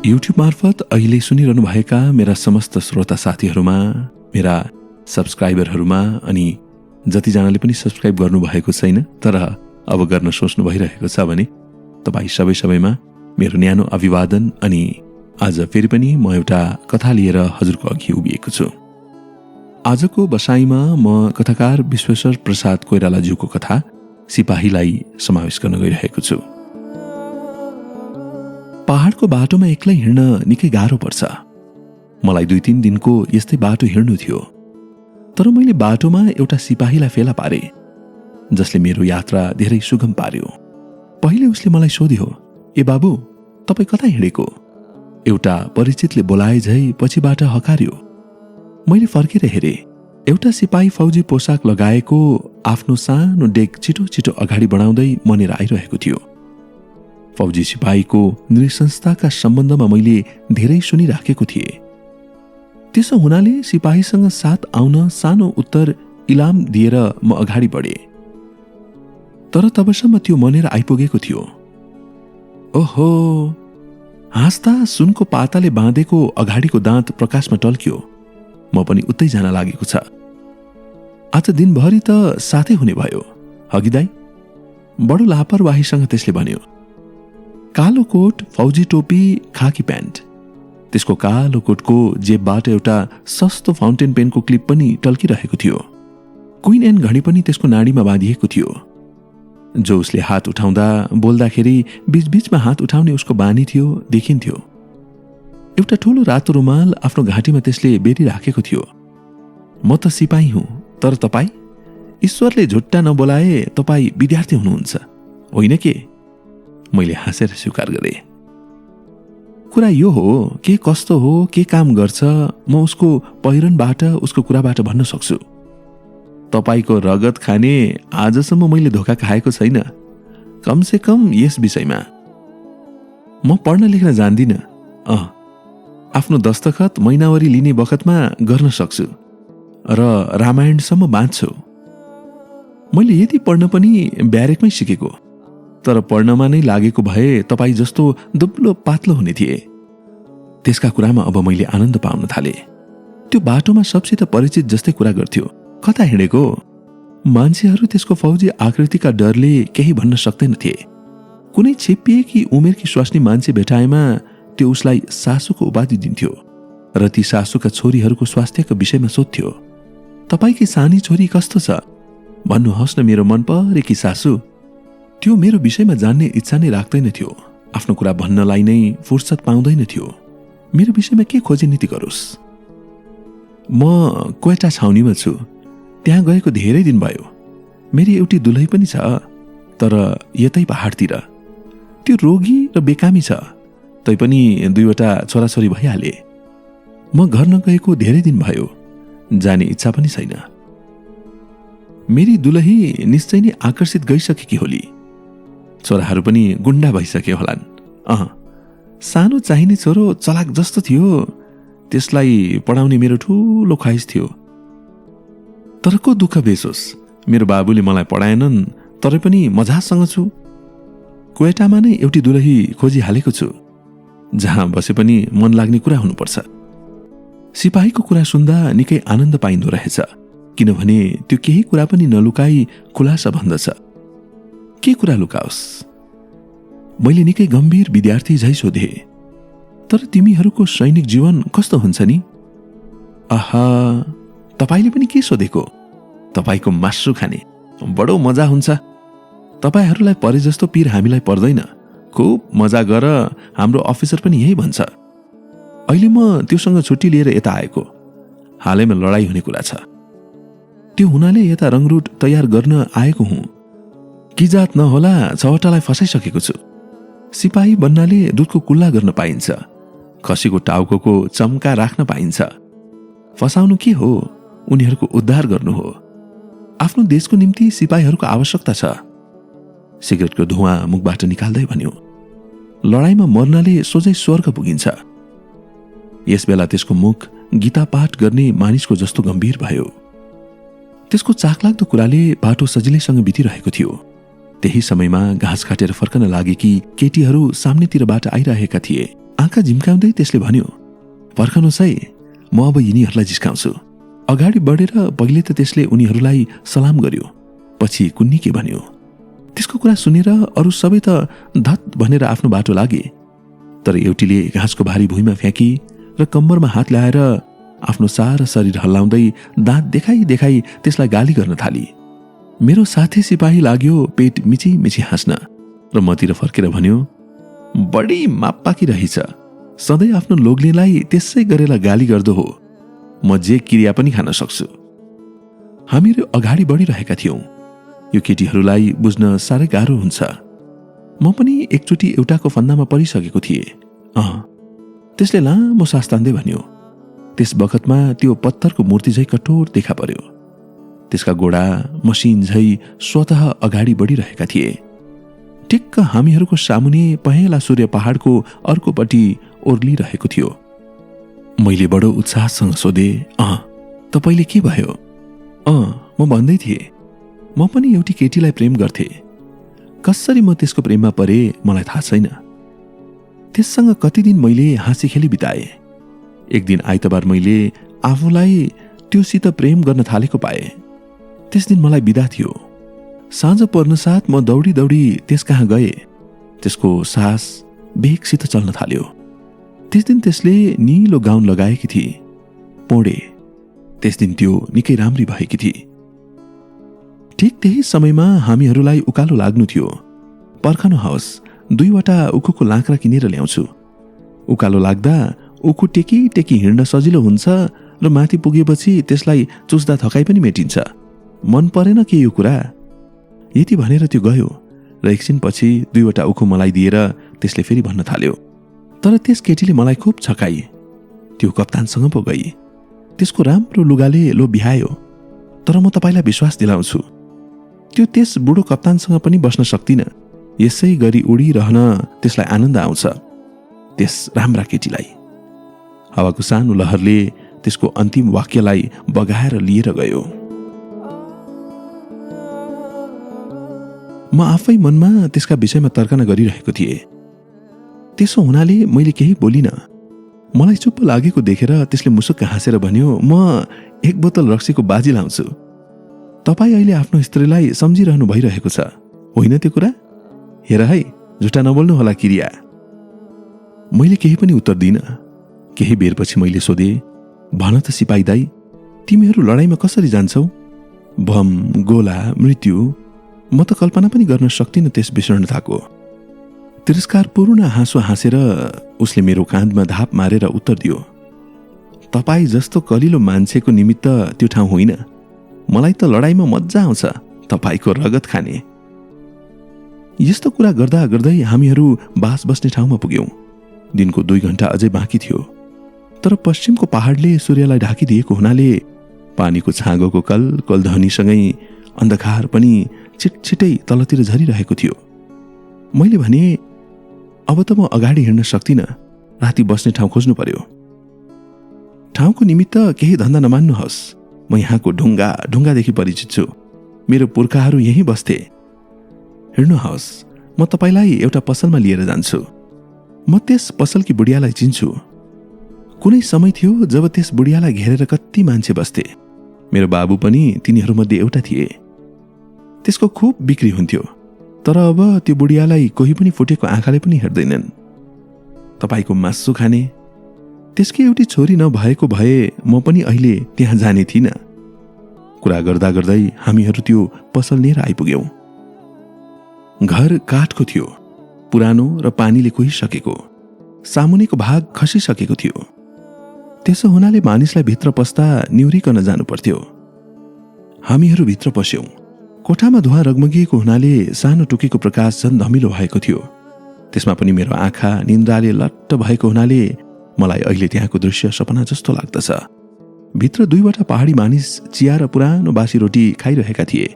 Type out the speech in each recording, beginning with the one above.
YouTube मार्फत अहिले सुनिरहनु भएका मेरा समस्त श्रोता साथीहरूमा, मेरा सब्सक्राइबरहरूमा अनि जतिजनाले पनि सब्सक्राइब गर्नुभएको छैन तर अब गर्न सोच्नु भइरहेको छ भने तपाईँ सबैमा मेरो न्यानो अभिवादन। अनि आज फेरि पनि म एउटा कथा लिएर हजुरको अघि उभिएको छु। आजको बसाइमा म कथाकार विश्वेश्वर प्रसाद कोइरालाज्यूको कथा सिपाहीलाई समावेश गर्न गइरहेको छु। पहाडको बाटोमा एक्लै हिँड्न निकै गाह्रो पर्छ। मलाई 2-3 दिनको यस्तै बाटो हिँड्नु थियो, तर मैले बाटोमा एउटा सिपाहीलाई फेला पारे जसले मेरो यात्रा धेरै सुगम पार्यो। पहिले उसले मलाई सोध्यो, ए बाबु, तपाईँ कता हिँडेको? एउटा परिचितले बोलाए झै पछिबाट हकार्यो। मैले फर्केर हेरे, एउटा सिपाही फौजी पोसाक लगाएको आफ्नो सानो डेग छिटो छिटो अगाडि बढाउँदै मनेर आइरहेको थियो। फौजी सिपाहीको नृशंसताका सम्बन्धमा मैले धेरै सुनिराखेको थिएँ। त्यसो हुनाले सिपाहीसँग साथ आउन सानो उत्तर इलाम दिएर म अगाडि बढे। तर तबसम्म त्यो मनेर आइपुगेको थियो। ओहो, हाँस्दा सुनको पाताले बाँधेको अगाडिको दाँत प्रकाशमा टल्क्यो। म पनि उतै जान लागेको छ। आज दिनभरि त साथै हुने भयो, हगी दाइ? बडो लापरवाहीसँग त्यसले भन्यो। कालो कोट, फौजी टोपी, खाकी प्यान्ट। त्यसको कालो कोटको जेबबाट एउटा सस्तो फाउन्टेन पेनको क्लिप पनि टल्किरहेको थियो। क्वीन एन्ड घडी पनि त्यसको नाडीमा बाँधिएको थियो। जो उसले हात उठाउँदा बोल्दाखेरि बीचबीचमा हात उठाउने उसको बानी थियो, देखिन्थ्यो। एउटा ठूलो रातो रुमाल आफ्नो घाँटीमा त्यसले बेरिराखेको थियो। म त सिपाही हुँ, तर तपाईँ? ईश्वरले झुट्टा नबोलाए तपाईँ विद्यार्थी हुनुहुन्छ, होइन के? मैले हाँसेर स्वीकार गरे। कुरा यो हो, के कस्तो हो, के काम गर्छ, म उसको पहिरनबाट, उसको कुराबाट भन्न सक्छु। तपाईको रगत खाने आजसम्म मैले धोका खाएको छैन, कमसे कम यस विषयमा। म पढ्न लेख्न जान्दिनँ। आफ्नो दस्तखत महिनावरी लिने बखतमा गर्न सक्छु र रामायणसम्म बाँच्छु। मैले यति पढ्न पनि ब्यारेकमै सिकेको, तर पढ्नमा नै लागेको भए तपाईँ जस्तो दुब्लो पातलो हुने थिए। त्यसका कुरामा अब मैले आनन्द पाउन थाले। त्यो बाटोमा सबसित परिचित जस्तै कुरा गर्थ्यो। कता हिँडेको? मान्छेहरू त्यसको फौजी आकृतिका डरले केही भन्न सक्दैनथे। कुनै छिप्पिएकी उमेरकी स्वास्नी मान्छे भेटाएमा त्यो उसलाई सासूको उपाधि दिन्थ्यो र ती सासूका छोरीहरूको स्वास्थ्यको विषयमा सोध्थ्यो। तपाईँकी सानी छोरी कस्तो छ? भन्नुहोस् न मेरो मन परेकी सासू। त्यो मेरो विषयमा जान्ने इच्छा नै राख्दैन थियो। आफ्नो कुरा भन्नलाई नै फुर्सद पाउँदैन थियो। मेरो विषयमा के खोजी नीति गरोस्? म क्वेटा छाउनीमा छु। त्यहाँ गएको धेरै दिन भयो। मेरी एउटी दुलही पनि छ, तर यतै पहाडतिर। त्यो रोगी र बेकामी छ, तैपनि 2वटा छोराछोरी भइहाले। म घर नगएको धेरै दिन भयो, जाने इच्छा पनि छैन। मेरी दुलही निश्चय नै आकर्षित गइसकेकी होली। छोराहरू पनि गुण्डा भइसके होलान्। सानो चाहिने छोरो चलाक जस्तो थियो, त्यसलाई पढाउने मेरो ठूलो ख्वाइस थियो। तर को दुःख बेसोस्, मेरो बाबुले मलाई पढाएनन्, तर पनि मजासँग छु। क्वेटामा नै एउटी दुलही खोजिहालेको छु, जहाँ बसे पनि मन लाग्ने कुरा हुनुपर्छ। सिपाहीको कुरा सुन्दा निकै आनन्द पाइन्दो रहेछ, किनभने त्यो केही कुरा पनि नलुकाई खुलासा भन्दछ। के कुरा लुकाओस्? मैले निकै गम्भीर विद्यार्थी झै सोधे, तर तिमीहरूको सैनिक जीवन कस्तो हुन्छ नि? आहा, तपाईँले पनि के सोधेको? तपाईँको मासु खाने बडो मजा हुन्छ। तपाईँहरूलाई परे जस्तो पीर हामीलाई पर्दैन। खुब मजा गर, हाम्रो अफिसर पनि यही भन्छ। अहिले म त्योसँग छुट्टी लिएर यता आएको। हालैमा लडाई हुने कुरा छ। त्यो हुनाले यता रङरुट तयार गर्न आएको हुँ। कि जात नहोला, 6वटालाई फसाइसकेको छु। सिपाही बन्नाले दुधको कुल्ला गर्न पाइन्छ, खसीको टाउको चम्का राख्न पाइन्छ। फसाउनु के हो? उनीहरूको उद्धार गर्नु हो। आफ्नो देशको निम्ति सिपाहीहरूको आवश्यकता छ। सिगरेटको धुवाँ मुखबाट निकाल्दै भन्यो, लडाईँमा मर्नाले सोझै स्वर्ग पुगिन्छ। यसबेला त्यसको मुख गीता पाठ गर्ने मानिसको जस्तो गम्भीर भयो। त्यसको चाखलाग्दो कुराले बाटो सजिलैसँग बितिरहेको थियो। त्यही समयमा घाँस काटेर फर्कन लागेकी केटीहरू सामनेतिरबाट आइरहेका थिए। आँखा झिम्काउँदै त्यसले भन्यो, पर्खनुहोस् है, म अब यिनीहरूलाई जिस्काउँछु। अगाडि बढेर पहिले त त्यसले उनीहरूलाई सलाम गर्यो, पछि कुन्नी के भन्यो। त्यसको कुरा सुनेर अरू सबै त धत भनेर आफ्नो बाटो लागे। तर एउटीले घाँसको भारी भुइँमा फ्याँकी र कम्मरमा हात ल्याएर आफ्नो सारा शरीर हल्लाउँदै दाँत देखाई देखाई त्यसलाई गाली गर्न थाली। मेरो साथी सिपाही लाग्यो पेट मिची मिची हाँस्न र मतिर फर्केर भन्यो, बढी माप्पाकी रहेछ, सधैँ आफ्नो लोग्नेलाई त्यसै गरेर गाली गर्दो हो, म जे क्रिया पनि खान सक्छु। हामीहरू अगाडि बढिरहेका थियौं। यो केटीहरूलाई बुझ्न साह्रै गाह्रो हुन्छ। म पनि एकचोटि एउटाको फन्दामा परिसकेको थिएँ। त्यसले लामो सास तान्दै भन्यो। त्यस बखतमा त्यो पत्थरको मूर्ति झै कठोर देखा पर्यो। त्यसका गोडा मसिन झै स्वतः अगाडि बढिरहेका थिए। ठिक्क हामीहरूको सामुने पहेँला सूर्य पहाडको अर्कोपट्टि ओर्लिरहेको थियो। मैले बडो उत्साहसँग सोधे, तपाईले के भयो? म भन्दै थिएँ, म पनि एउटी केटीलाई प्रेम गर्थे। कसरी म त्यसको प्रेममा परे मलाई थाहा छैन। त्यससँग कति दिन मैले हाँसी खेली बिताए। एक दिन आइतबार मैले आफूलाई त्योसित प्रेम गर्न थालेको पाएँ। त्यस दिन मलाई बिदा थियो। साँझ पर्न साथ म दौडी दौडी त्यस कहाँ गए। त्यसको सास बेगसित चल्न थाल्यो। त्यस दिन त्यसले नीलो गाउन लगाएकी थिए, पोडे। त्यस दिन त्यो निकै राम्री भएकी थिए। ठिक त्यही समयमा हामीहरूलाई उकालो लाग्नु थियो। पर्खनुहोस्, 2वटा उखुको लाँक्रा किनेर ल्याउँछु। उकालो लाग्दा उखु टेकी टेकी हिँड्न सजिलो हुन्छ र माथि पुगेपछि त्यसलाई चुस्दा थकाइ पनि मेटिन्छ। मन परेन के यो कुरा? यति भनेर त्यो गयो र एकछिनपछि 2वटा उखु मलाई दिएर त्यसले फेरि भन्न थाल्यो। तर त्यस केटीले मलाई खुब छकाई। त्यो कप्तानसँग पो गई। त्यसको राम्रो लुगाले लो बिहायो। तर म तपाईलाई विश्वास दिलाउँछु, त्यो त्यस बुढो कप्तानसँग पनि बस्न सक्दिन। यसै गरी उडिरहन त्यसलाई आनन्द आउँछ, त्यस राम्रा केटीलाई। हावाको सानो लहरले त्यसको अन्तिम वाक्यलाई बगाएर लिएर गयो। म आफै मनमा त्यसका विषयमा तर्कना गरिरहेको थिएँ। त्यसो हुनाले मैले केही बोलिन। मलाई चुप्प लागेको देखेर त्यसले मुसुक्क हाँसेर भन्यो, म 1 बोतल रक्सीको बाजी लाउँछु। तपाईँ अहिले आफ्नो स्त्रीलाई सम्झिरहनु भइरहेको छ, होइन त्यो कुरा? हेर है, झुटा नबोल्नु होला किरिया। मैले केही पनि उत्तर दिइन। केही बेरपछि मैले सोधे, भन त सिपाही दाई, तिमीहरू लडाईँमा कसरी जान्छौ? बम, गोला, मृत्यु, म त कल्पना पनि गर्न सक्दिन त्यस विषण्णताको। तिरस्कारपूर्ण हाँसो हाँसेर उसले मेरो काँधमा धाप मारेर उत्तर दियो, तपाईँ जस्तो कलिलो मान्छेको निमित्त त्यो ठाउँ होइन। मलाई त लडाईँमा मजा आउँछ, तपाईँको रगत खाने। यस्तो कुरा गर्दा गर्दै हामीहरू बास बस्ने ठाउँमा पुग्यौं। दिनको 2 घण्टा अझै बाँकी थियो। तर पश्चिमको पहाडले सूर्यलाई ढाकिदिएको हुनाले पानीको छाँगोको कल ध्वनिसँगै अन्धकार पनि छिटछिटै तलतिर झरिरहेको थियो। मैले भने, अब त म अगाडि हिँड्न सक्दिन, राति बस्ने ठाउँ खोज्नु पर्यो। ठाउँको निमित्त केही धन्दा नमान्नुहोस्, म यहाँको ढुङ्गादेखि परिचित छु। मेरो पुर्खाहरू यहीँ बस्थे। हिँड्नुहोस्, म तपाईलाई एउटा पसलमा लिएर जान्छु। म त्यस पसलकी बुढियालाई चिन्छु। कुनै समय थियो जब त्यस बुढियालाई घेरेर कति मान्छे बस्थे। मेरो बाबु पनि तिनीहरूमध्ये एउटा थिए। त्यसको खुब बिक्री हुन्थ्यो। तर अब त्यो बुढियालाई कोही पनि फुटेको आँखाले पनि हेर्दैनन्। तपाईको मासु खाने त्यसकी एउटी छोरी नभएको भए म पनि अहिले त्यहाँ जाने थिइनँ। कुरा गर्दा गर्दै हामीहरू त्यो पसल लिएर आइपुग्यौं। घर काठको थियो, पुरानो र पानीले कुहिसकेको। सामुनेको भाग खसिसकेको थियो। त्यसो हुनाले मानिसलाई भित्र पस्दा निहुरिकन जानु पर्थ्यो। हामीहरू भित्र पस्यौं। कोठामा धुवा रगमगिएको हुनाले सानो टुकीको प्रकाश झन् धमिलो भएको थियो। त्यसमा पनि मेरो आँखा निन्द्राले लट्ट भएको हुनाले मलाई अहिले त्यहाँको दृश्य सपना जस्तो लाग्दछ। भित्र 2वटा पहाडी मानिस चिया र पुरानो बासी रोटी खाइरहेका थिए।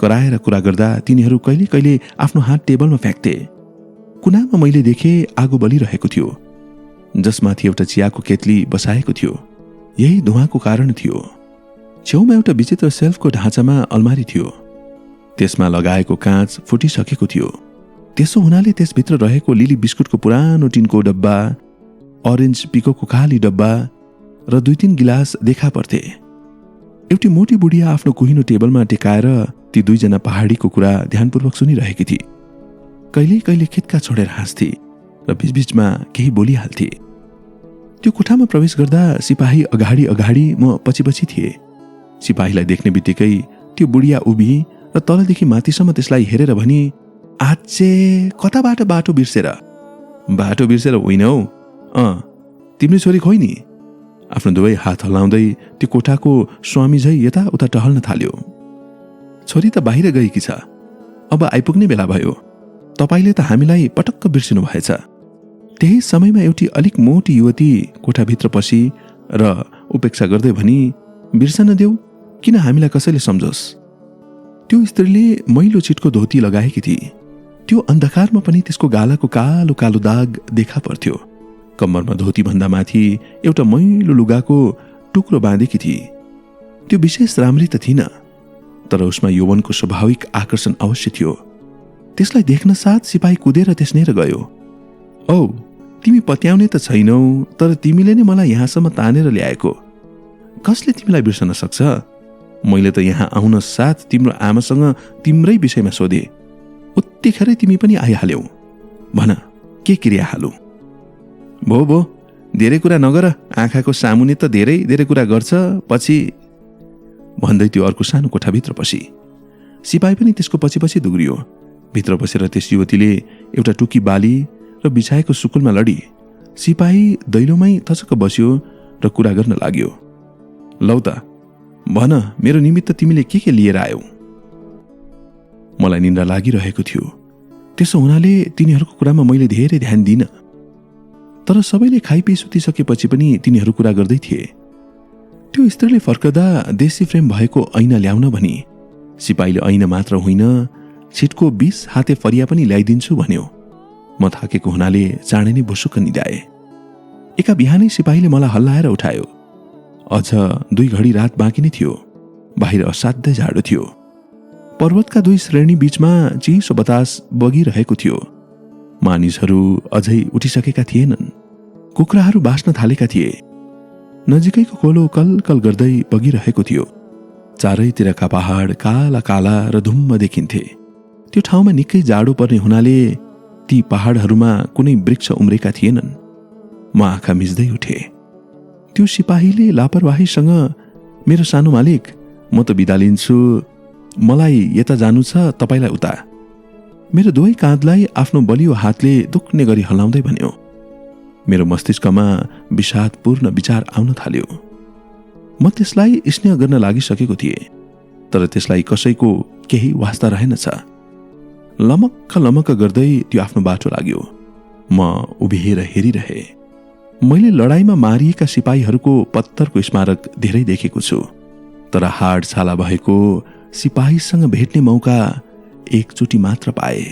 कराएर कुरा गर्दा तिनीहरू कहिले कहिले आफ्नो हात टेबलमा फ्याँक्थे। कुनामा मैले देखे आगो बलिरहेको थियो, जसमाथि एउटा चियाको केतली बसाएको थियो। यही धुवाको कारण थियो। छेउमा एउटा विचित्र सेल्फको ढाँचामा अलमारी थियो। त्यसमा लगाएको काँच फुटिसकेको थियो। त्यसो हुनाले त्यसभित्र रहेको लिली बिस्कुटको पुरानो टिनको डब्बा अरेन्ज पिकोको खाली डब्बा र 2-3 गिलास देखा पर्थे। एउटी मोटी बुढिया आफ्नो कुहिनो टेबलमा टेकाएर ती 2 जना पहाडीको कुरा ध्यानपूर्वक सुनिरहेकी थिए। कहिले कहिले खित्का छोडेर हाँस्थे र बीचबीचमा केही बोलिहाल्थे। त्यो कोठामा प्रवेश गर्दा सिपाही अगाडि अगाडि, म पछि पछि थिए। सिपाहीलाई देख्ने बित्तिकै त्यो बुढिया उभि र तलदेखि माथिसम्म त्यसलाई हेरेर भनी, आच्छे कताबाट बाटो बिर्सेर? बाटो बिर्सेर होइन हौ, तिम्रो छोरी खोइ नि। आफ्नो दुवै हात हल्लाउँदै त्यो कोठाको स्वामी झै यताउता टहल्न थाल्यो। छोरी त बाहिर गएकी छ, अब आइपुग्ने बेला भयो। तपाईले त हामीलाई पटक्क बिर्सिनु भएछ। त्यही समयमा एउटी अलिक मोटी युवती कोठाभित्र पसी र उपेक्षा गर्दै भनी, बिर्सन देऊ, किन हामीलाई कसैले सम्झोस्। त्यो स्त्रीले मैलो चिटको धोती लगाएकी थिए। त्यो अन्धकारमा पनि त्यसको गालाको कालो कालो दाग देखा पर्थ्यो। कम्मरमा धोती भन्दा माथि एउटा मैलो लुगाको टुक्रो बाँधेकी थिए। त्यो विशेष राम्री त थिइन, तर उसमा यौवनको स्वाभाविक आकर्षण अवश्य थियो। त्यसलाई देख्न साथ सिपाही कुदेर त्यसनेर गयो। औ, तिमी पत्याउने त छैनौ, तर तिमीले नै मलाई यहाँसम्म तानेर ल्याएको। कसले तिमीलाई बिर्सन सक्छ? मैले त यहाँ आउन साथ तिम्रो आमासँग तिम्रै विषयमा सोधे। उत्तिखेरै तिमी पनि आइहाल्यौ। भन, के क्रिया हालौ? भो धेरै कुरा नगर, आँखाको सामुने त धेरै धेरै कुरा गर्छ, पछि भन्दै त्यो अर्को सानो कोठाभित्र पसी। सिपाही पनि त्यसको पछि पछि दुग्रियो। भित्र बसेर त्यस युवतीले एउटा टुकी बाली र बिछाएको सुकुलमा लडी। सिपाही दैलोमै थचक्क बस्यो र कुरा गर्न लाग्यो। लौ त, भन, मेरो निमित्त तिमीले के लिएर आयौ? मलाई निन्द्रा लागिरहेको थियो। त्यसो हुनाले तिनीहरूको कुरामा मैले धेरै ध्यान दिन। तर सबैले खाइपी सुतिसकेपछि पनि तिनीहरू कुरा गर्दै थिए। त्यो स्त्रीले फर्कदा देशी फ्रेम भएको ऐना ल्याउन भनी। सिपाहीले ऐना मात्र होइन, छिटको 20 हाते फरिया पनि ल्याइदिन्छु भन्यो। म थाकेको हुनाले चाँडै नै भुसुक्क निदाए। एका बिहानै सिपाहीले मलाई हल्लाएर उठायो। अझ 2 घडी रात बाँकी नै थियो। बाहिर असाध्य जाडो थियो। पर्वतका 2 श्रेणी बीचमा चिसो बतास बगिरहेको थियो। मानिसहरू अझै उठिसकेका थिएनन्। कुखुराहरू बाँच्न थालेका थिए। नजिकैको खोलो कलकल गर्दै बगिरहेको थियो। चारैतिरका पहाड काला काला र धुम्म देखिन्थे। त्यो ठाउँमा निकै जाडो पर्ने हुनाले ती पहाडहरूमा कुनै वृक्ष उम्रेका थिएनन्। म आँखा मिच्दै उठे। त्यो सिपाहीले लापरवाहीसँग, मेरो सानो मालिक, म त बिदा लिन्छु, मलाई यता जानु छ, तपाईलाई उता। मेरो दुवै काँधलाई आफ्नो बलियो हातले दुख्ने गरी हल्लाउँदै भन्यो। मेरो मस्तिष्कमा विषादपूर्ण विचार आउन थाल्यो। म त्यसलाई स्नेह गर्न लागिसकेको थिएँ, तर त्यसलाई कसैको केही वास्ता रहेनछ। लमक्क लमक्क गर्दै त्यो आफ्नो बाटो लाग्यो। म उभिएर हेरिरहे। मैले लडाईँमा मारिएका सिपाहीहरूको पत्थरको स्मारक धेरै देखेको छु, तर हाड छाला भएको सिपाहीसँग भेट्ने मौका एकचोटि मात्र पाए।